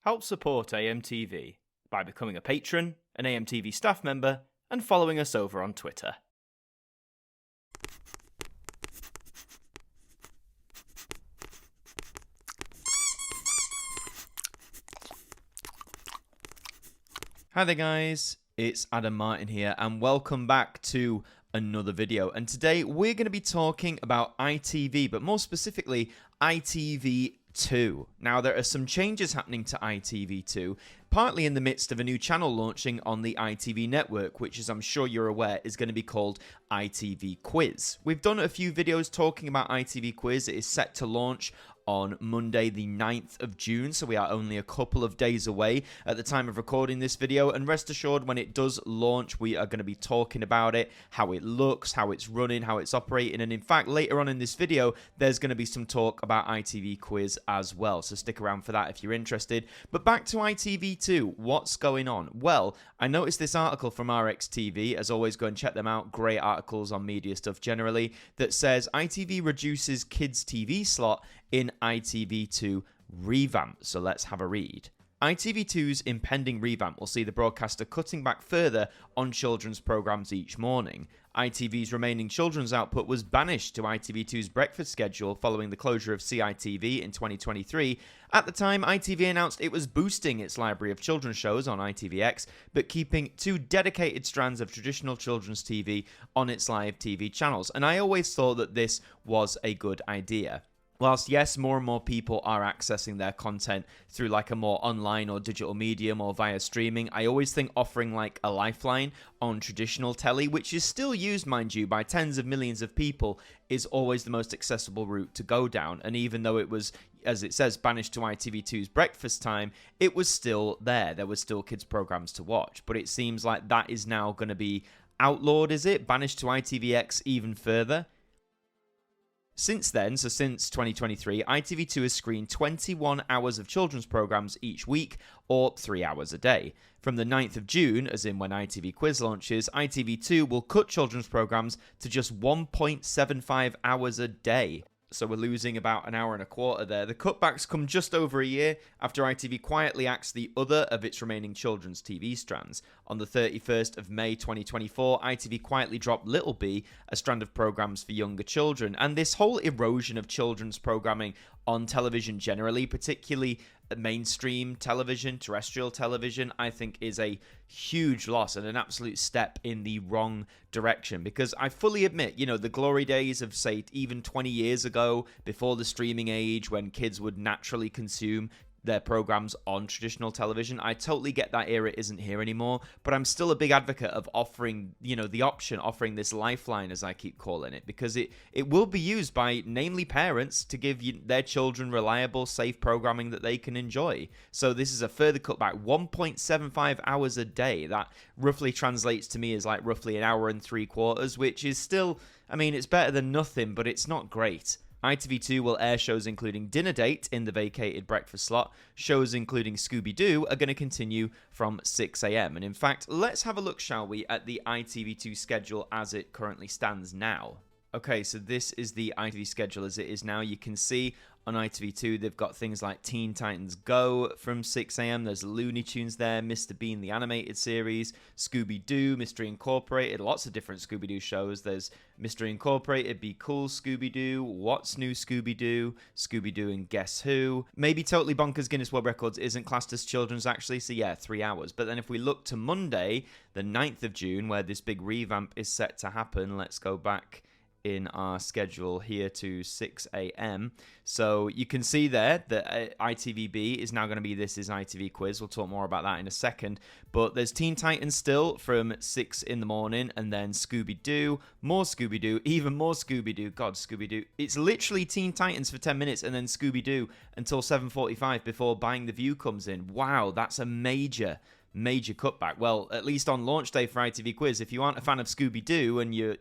Help support AMTV by becoming a patron, an AMTV staff member, and following us over on Twitter. Hi there guys, it's Adam Martyn here and welcome back to another video. And today we're going to be talking about ITV, but more specifically ITV2. Now there are some changes happening to ITV2, partly in the midst of a new channel launching on the ITV network, which, as I'm sure you're aware, is going to be called ITV QUIZ. We've done a few videos talking about ITV QUIZ. It is set to launch on Monday the 9th of June, so we are only a couple of days away at the time of recording this video, and rest assured when it does launch we are going to be talking about it, how it looks, how it's running, how it's operating, and in fact later on in this video there's going to be some talk about ITV QUIZ as well, so stick around for that if you're interested. But back to ITV2, what's going on? Well, I noticed this article from RXTV, as always go and check them out, great articles on media stuff generally, that says ITV reduces kids TV slot in ITV2 REVAMP. So let's have a read. ITV2's impending revamp will see the broadcaster cutting back further on children's programmes each morning. ITV's remaining children's output was banished to ITV2's breakfast schedule following the closure of CITV in 2023. At the time, ITV announced it was boosting its library of children's shows on ITVX, but keeping two dedicated strands of traditional children's TV on its live TV channels. And I always thought that this was a good idea. Whilst, yes, more and more people are accessing their content through like a more online or digital medium or via streaming, I always think offering like a lifeline on traditional telly, which is still used, mind you, by tens of millions of people, is always the most accessible route to go down. And even though it was, as it says, banished to ITV2's breakfast time, it was still there. There were still kids' programs to watch. But it seems like that is now going to be outlawed, is it? Banished to ITVX even further? Since then, so since 2023, ITV2 has screened 21 hours of children's programmes each week, or 3 hours a day. From the 9th of June, as in when ITV QUIZ launches, ITV2 will cut children's programmes to just 1.75 hours a day. So we're losing about an hour and a quarter there. The cutbacks come just over a year after ITV quietly axed the other of its remaining children's TV strands. On the 31st of May 2024, ITV quietly dropped Little B, a strand of programmes for younger children. And this whole erosion of children's programming on television generally, particularly mainstream television, terrestrial television, I think is a huge loss and an absolute step in the wrong direction. Because I fully admit, you know, the glory days of, say, even 20 years ago, before the streaming age, when kids would naturally consume their programs on traditional television, I totally get that era isn't here anymore, but I'm still a big advocate of offering, you know, the option, offering this lifeline, as I keep calling it, because it will be used by namely parents to give their children reliable, safe programming that they can enjoy. So this is a further cutback, 1.75 hours a day. That roughly translates to me as like roughly an hour and 3/4, which is still, I mean, it's better than nothing, but it's not great. ITV2 will air shows including Dinner Date in the vacated breakfast slot. Shows including Scooby-Doo are going to continue from 6 AM. And in fact, let's have a look, shall we, at the ITV2 schedule as it currently stands now. Okay, so this is the ITV schedule as it is now. You can see on ITV2 they've got things like Teen Titans Go from 6 AM. There's Looney Tunes there, Mr. Bean the animated series, Scooby-Doo, Mystery Incorporated, lots of different Scooby-Doo shows. There's Mystery Incorporated, Be Cool Scooby-Doo, What's New Scooby-Doo, Scooby-Doo and Guess Who. Maybe Totally Bonkers Guinness World Records isn't classed as children's actually, so yeah, 3 hours. But then if we look to Monday, the 9th of June, where this big revamp is set to happen, let's go back in our schedule here to 6 AM. So you can see there that ITVB is now going to be This Is ITV QUIZ. We'll talk more about that in a second. But there's Teen Titans still from 6 in the morning, and then Scooby-Doo, more Scooby-Doo, even more Scooby-Doo. God, Scooby-Doo. It's literally Teen Titans for 10 minutes and then Scooby-Doo until 7:45 before Buying the View comes in. Wow, that's a major cutback. Well, at least on launch day for ITV QUIZ, if you aren't a fan of Scooby-Doo and you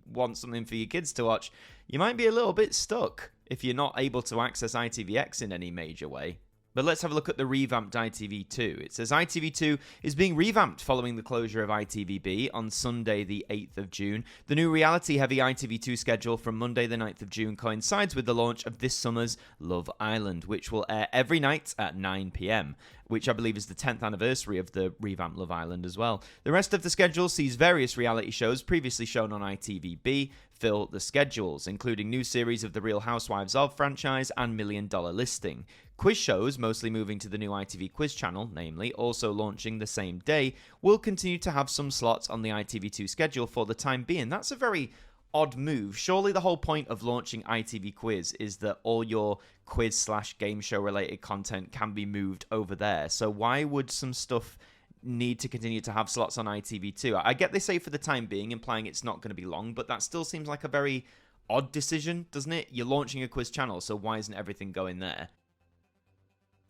want something for your kids to watch, you might be a little bit stuck if you're not able to access ITVX in any major way. But let's have a look at the revamped ITV2. It says ITV2 is being revamped following the closure of ITVB on Sunday the 8th of June. The new reality-heavy ITV2 schedule from Monday the 9th of June coincides with the launch of this summer's Love Island, which will air every night at 9 p.m, which I believe is the 10th anniversary of the revamped Love Island as well. The rest of the schedule sees various reality shows previously shown on ITVB fill the schedules, including new series of the Real Housewives of franchise and Million Dollar Listing. Quiz shows, mostly moving to the new ITV Quiz channel, namely, also launching the same day, will continue to have some slots on the ITV2 schedule for the time being. That's a very odd move. Surely the whole point of launching ITV Quiz is that all your quiz/game show related content can be moved over there. So why would some stuff need to continue to have slots on ITV2? I get they say for the time being, implying it's not going to be long, but that still seems like a very odd decision, doesn't it? You're launching a quiz channel, so why isn't everything going there?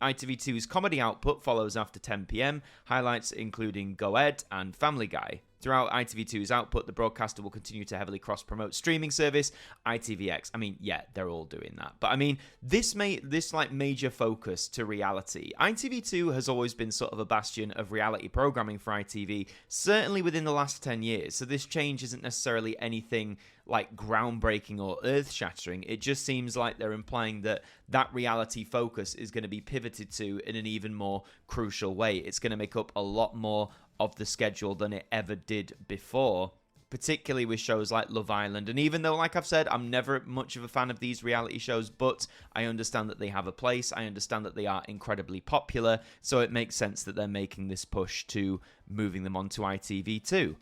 ITV2's comedy output follows after 10 p.m, highlights including Go Ed and Family Guy. Throughout ITV2's output, the broadcaster will continue to heavily cross-promote streaming service, ITVX. I mean, yeah, they're all doing that. But I mean, this major focus to reality. ITV2 has always been sort of a bastion of reality programming for ITV, certainly within the last 10 years. So this change isn't necessarily anything like groundbreaking or earth-shattering. It just seems like they're implying that that reality focus is going to be pivoted to in an even more crucial way. It's going to make up a lot more of the schedule than it ever did before, particularly with shows like Love Island. And even though, like I've said, I'm never much of a fan of these reality shows, but I understand that they have a place. I understand that they are incredibly popular, so it makes sense that they're making this push to moving them onto ITV2.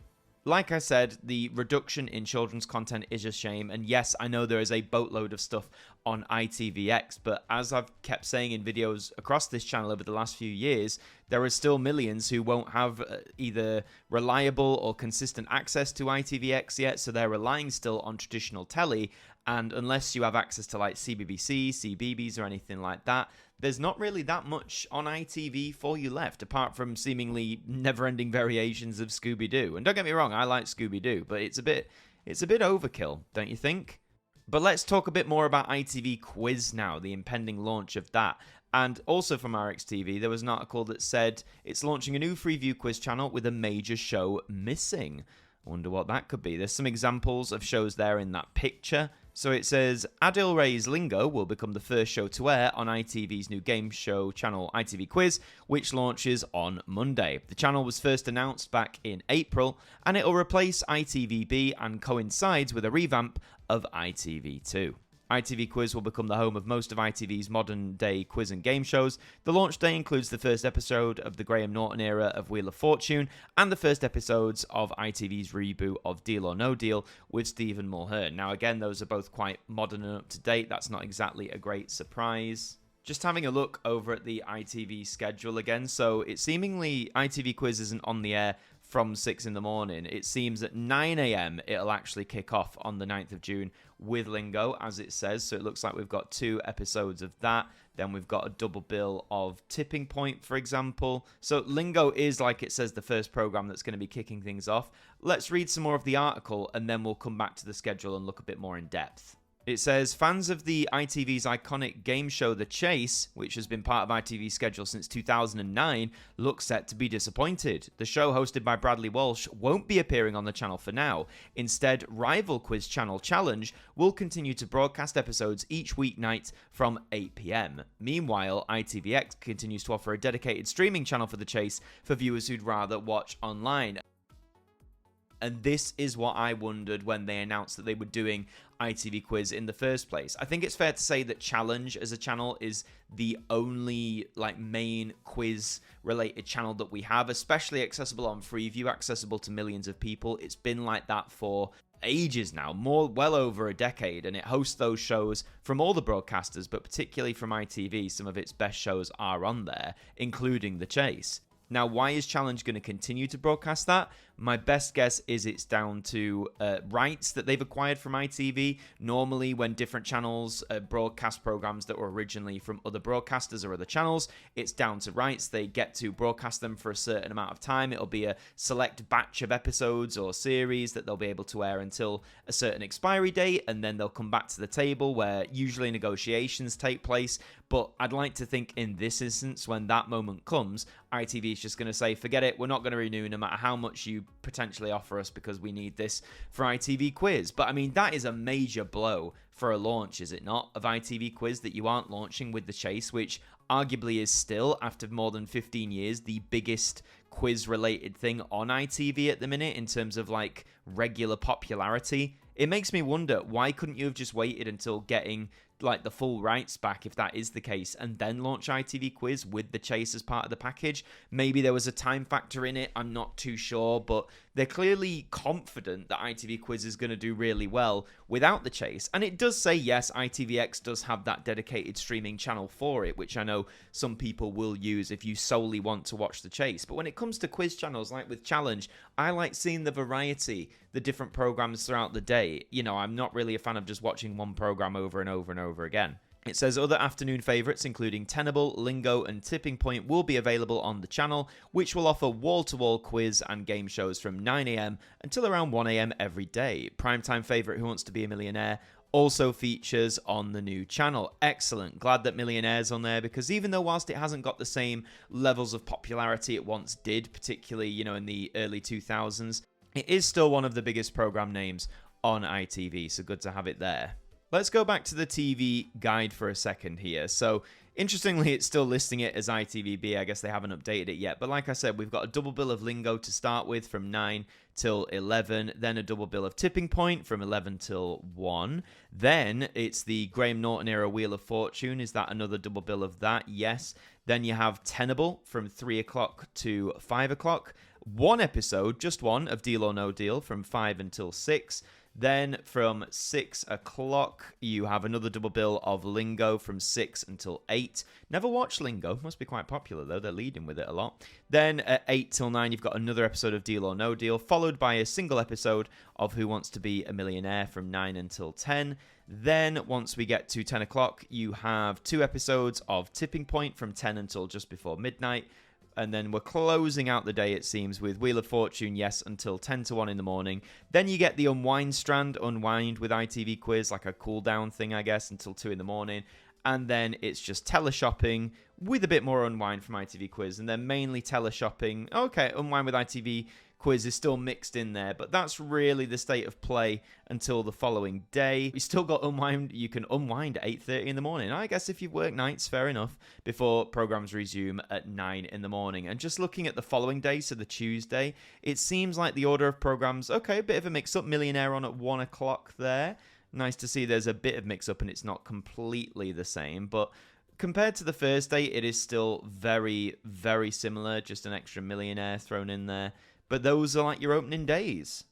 Like I said, the reduction in children's content is a shame, and yes, I know there is a boatload of stuff on ITVX, but as I've kept saying in videos across this channel over the last few years, there are still millions who won't have either reliable or consistent access to ITVX yet, so they're relying still on traditional telly, and unless you have access to like CBBC, CBeebies or anything like that, there's not really that much on ITV for you left, apart from seemingly never-ending variations of Scooby-Doo. And don't get me wrong, I like Scooby-Doo, but it's a bit overkill, don't you think? But let's talk a bit more about ITV Quiz now, the impending launch of that. And also from RxTV, there was an article that said it's launching a new Freeview quiz channel with a major show missing. I wonder what that could be. There's some examples of shows there in that picture. So it says, Adil Ray's Lingo will become the first show to air on ITV's new game show channel ITV Quiz, which launches on Monday. The channel was first announced back in April, and it'll replace ITVB and coincides with a revamp of ITV2. ITV Quiz will become the home of most of ITV's modern-day quiz and game shows. The launch day includes the first episode of the Graham Norton era of Wheel of Fortune and the first episodes of ITV's reboot of Deal or No Deal with Stephen Mulhern. Now, again, those are both quite modern and up-to-date. That's not exactly a great surprise. Just having a look over at the ITV schedule again. So it's seemingly ITV Quiz isn't on the air from 6 in the morning. It seems at 9 a.m. it'll actually kick off on the 9th of June with Lingo, as it says. So it looks like we've got 2 episodes of that. Then we've got a double bill of Tipping Point, for example. So Lingo is, like it says, the first program that's going to be kicking things off. Let's read some more of the article, and then we'll come back to the schedule and look a bit more in depth. It says, fans of the ITV's iconic game show The Chase, which has been part of ITV's schedule since 2009, look set to be disappointed. The show, hosted by Bradley Walsh, won't be appearing on the channel for now. Instead, rival quiz channel Challenge will continue to broadcast episodes each weeknight from 8 p.m. Meanwhile, ITVX continues to offer a dedicated streaming channel for The Chase for viewers who'd rather watch online. And this is what I wondered when they announced that they were doing ITV Quiz in the first place. I think it's fair to say that Challenge as a channel is the only main quiz related channel that we have, especially accessible on Freeview, accessible to millions of people. It's been like that for ages now, well over a decade, and it hosts those shows from all the broadcasters, but particularly from ITV. Some of its best shows are on there, including The Chase. Now, why is Challenge going to continue to broadcast that? My best guess is it's down to rights that they've acquired from ITV. Normally, when different channels broadcast programs that were originally from other broadcasters or other channels, it's down to rights. They get to broadcast them for a certain amount of time. It'll be a select batch of episodes or series that they'll be able to air until a certain expiry date, and then they'll come back to the table where usually negotiations take place. But I'd like to think in this instance, when that moment comes, ITV is just going to say, forget it, we're not going to renew no matter how much you potentially offer us because we need this for ITV Quiz. But I mean, that is a major blow for a launch, is it not, of ITV Quiz, that you aren't launching with The Chase, which arguably is still, after more than 15 years, the biggest quiz-related thing on ITV at the minute in terms of, like, regular popularity. It makes me wonder, why couldn't you have just waited until getting like the full rights back, if that is the case, and then launch ITV Quiz with The Chase as part of the package? Maybe there was a time factor in it, I'm not too sure, but they're clearly confident that ITV Quiz is going to do really well without The Chase. And it does say, yes, ITVX does have that dedicated streaming channel for it, which I know some people will use if you solely want to watch The Chase. But when it comes to quiz channels, like with Challenge, I like seeing the variety, the different programs throughout the day. You know, I'm not really a fan of just watching one program over and over and over again. It says other afternoon favourites, including Tenable, Lingo and Tipping Point, will be available on the channel, which will offer wall-to-wall quiz and game shows from 9 a.m. until around 1 a.m. every day. Primetime favourite Who Wants to Be a Millionaire also features on the new channel. Excellent. Glad that Millionaire's on there, because even though whilst it hasn't got the same levels of popularity it once did, particularly, you know, in the early 2000s, it is still one of the biggest program names on ITV, so good to have it there. Let's go back to the TV guide for a second here. So, interestingly, it's still listing it as ITVB. I guess they haven't updated it yet. But like I said, we've got a double bill of Lingo to start with from 9 till 11. Then a double bill of Tipping Point from 11 till 1. Then it's the Graham Norton era Wheel of Fortune. Is that another double bill of that? Yes. Then you have Tenable from 3 o'clock to 5 o'clock. One episode, just one, of Deal or No Deal from 5 until 6. Then from 6 o'clock, you have another double bill of Lingo from 6 until 8. Never watched Lingo. Must be quite popular, though. They're leading with it a lot. Then at 8 till 9, you've got another episode of Deal or No Deal, followed by a single episode of Who Wants to Be a Millionaire from 9 until 10. Then, once we get to 10 o'clock, you have 2 episodes of Tipping Point from 10 until just before midnight. And then we're closing out the day, it seems, with Wheel of Fortune, yes, until 10 to 1 in the morning. Then you get the Unwind strand, Unwind with ITV Quiz, like a cool-down thing, I guess, until 2 in the morning. And then it's just teleshopping with a bit more Unwind from ITV Quiz. And then mainly teleshopping. Okay, Unwind with ITV Quiz is still mixed in there, but that's really the state of play until the following day. We still got Unwind. You can unwind at 8:30 in the morning. I guess if you work nights, fair enough, before programs resume at 9 in the morning. And just looking at the following day, so the Tuesday, it seems like the order of programs, okay, a bit of a mix-up. Millionaire on at 1 o'clock there. Nice to see there's a bit of mix-up and it's not completely the same, but compared to the first day, it is still very, very similar. Just an extra Millionaire thrown in there. But those are like your opening days.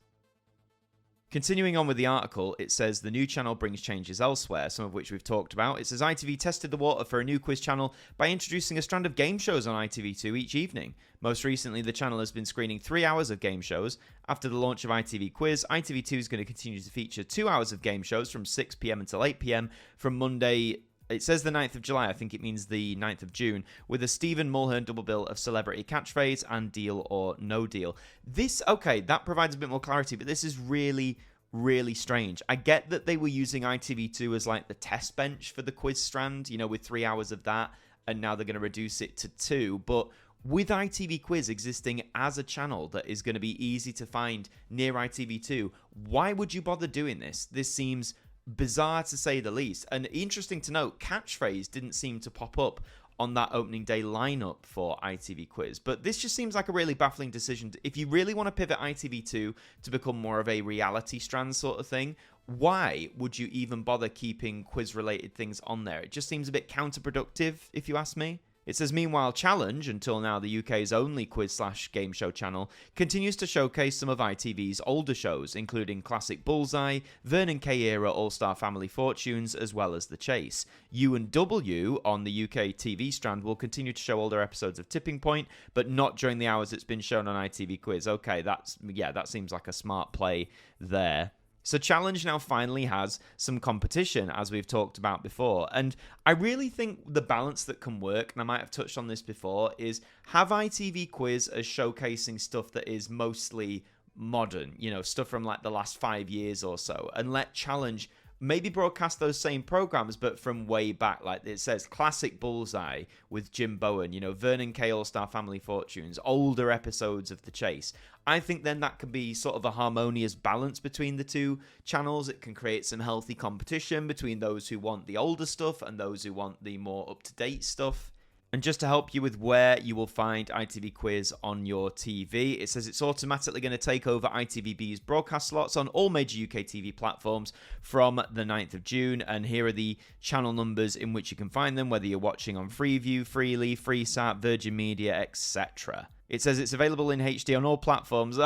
Continuing on with the article, it says the new channel brings changes elsewhere, some of which we've talked about. It says ITV tested the water for a new quiz channel by introducing a strand of game shows on ITV2 each evening. Most recently, the channel has been screening 3 hours of game shows. After the launch of ITV Quiz, ITV2 is going to continue to feature 2 hours of game shows from 6 p.m. until 8 p.m. from Monday. It says the 9th of July, I think it means the 9th of June, with a Stephen Mulhern double bill of Celebrity Catchphrase and Deal or No Deal. This, okay, that provides a bit more clarity, but this is really, really strange. I get that they were using ITV2 as like the test bench for the quiz strand, you know, with 3 hours of that, and now they're going to reduce it to 2, but with ITV Quiz existing as a channel that is going to be easy to find near ITV2, why would you bother doing this? This seems bizarre to say the least. And interesting to note, Catchphrase didn't seem to pop up on that opening day lineup for ITV Quiz. But this just seems like a really baffling decision. If you really want to pivot ITV2 to become more of a reality strand sort of thing, why would you even bother keeping quiz-related things on there? It just seems a bit counterproductive, if you ask me. It says, meanwhile, Challenge, until now the UK's only quiz/game show channel, continues to showcase some of ITV's older shows, including Classic Bullseye, Vernon K-era All-Star Family Fortunes, as well as The Chase. U&W on the UK TV strand will continue to show older episodes of Tipping Point, but not during the hours it's been shown on ITV Quiz. Okay, that seems like a smart play there. So Challenge now finally has some competition, as we've talked about before. And I really think the balance that can work, and I might have touched on this before, is have ITV Quiz as showcasing stuff that is mostly modern, stuff from like the last 5 years or so, and let Challenge maybe broadcast those same programs, but from way back. Like it says, Classic Bullseye with Jim Bowen, Vernon K All-Star Family Fortunes, older episodes of The Chase. I think then that can be sort of a harmonious balance between the two channels. It can create some healthy competition between those who want the older stuff and those who want the more up-to-date stuff. And just to help you with where you will find ITV Quiz on your TV, it says it's automatically going to take over ITVB's broadcast slots on all major UK TV platforms from the 9th of June. And here are the channel numbers in which you can find them, whether you're watching on Freeview, Freely, Freesat, Virgin Media, etc. It says it's available in HD on all platforms,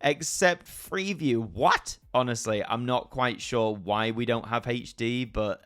except Freeview. What? Honestly, I'm not quite sure why we don't have HD, but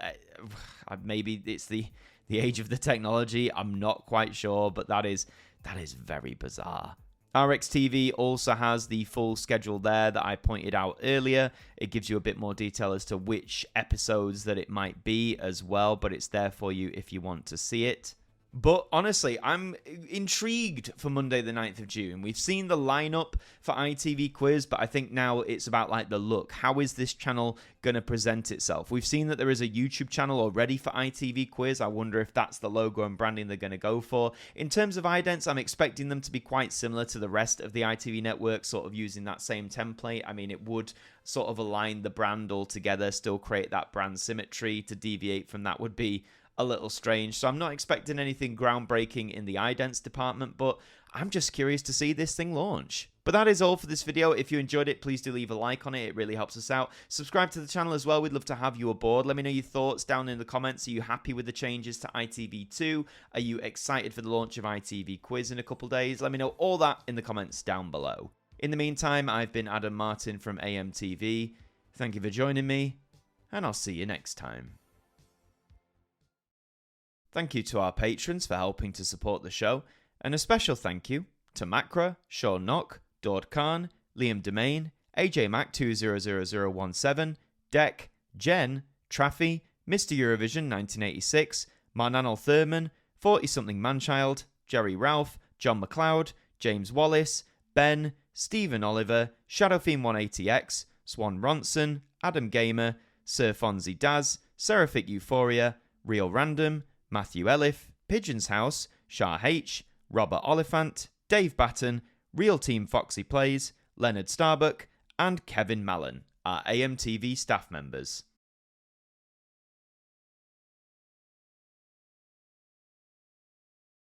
maybe it's the age of the technology. I'm not quite sure, but that is very bizarre. RXTV also has the full schedule there that I pointed out earlier. It gives you a bit more detail as to which episodes that it might be as well, but it's there for you if you want to see it. But honestly, I'm intrigued for Monday the 9th of June. We've seen the lineup for ITV Quiz, but I think now it's about like the look. How is this channel going to present itself? We've seen that there is a YouTube channel already for ITV Quiz. I wonder if that's the logo and branding they're going to go for. In terms of idents, I'm expecting them to be quite similar to the rest of the ITV network, sort of using that same template. I mean, it would sort of align the brand all together, still create that brand symmetry. To deviate from that would be a little strange. So I'm not expecting anything groundbreaking in the idents department, but I'm just curious to see this thing launch. But that is all for this video. If you enjoyed it, please do leave a like on it. It really helps us out. Subscribe to the channel as well. We'd love to have you aboard. Let me know your thoughts down in the comments. Are you happy with the changes to ITV2? Are you excited for the launch of ITV Quiz in a couple days? Let me know all that in the comments down below. In the meantime, I've been Adam Martyn from AMTV. Thank you for joining me, and I'll see you next time. Thank you to our patrons for helping to support the show, and a special thank you to Macra, Sean Knock, Dord Khan, Liam Domain, AJ Mac 200017, Deck, Jen, Traffy, Mr. Eurovision 1986, Marnanel Thurman, 40-something Manchild, Jerry Ralph, John McLeod, James Wallace, Ben, Stephen Oliver, Shadowfiend 180X, Swan Ronson, Adam Gamer, Sir Fonzie Daz, Seraphic Euphoria, Real Random, Matthew Elliff, Pigeon's House, Shah H, Robert Oliphant, Dave Batten, Real Team Foxy Plays, Leonard Starbuck, and Kevin Mallon, our AMTV staff members.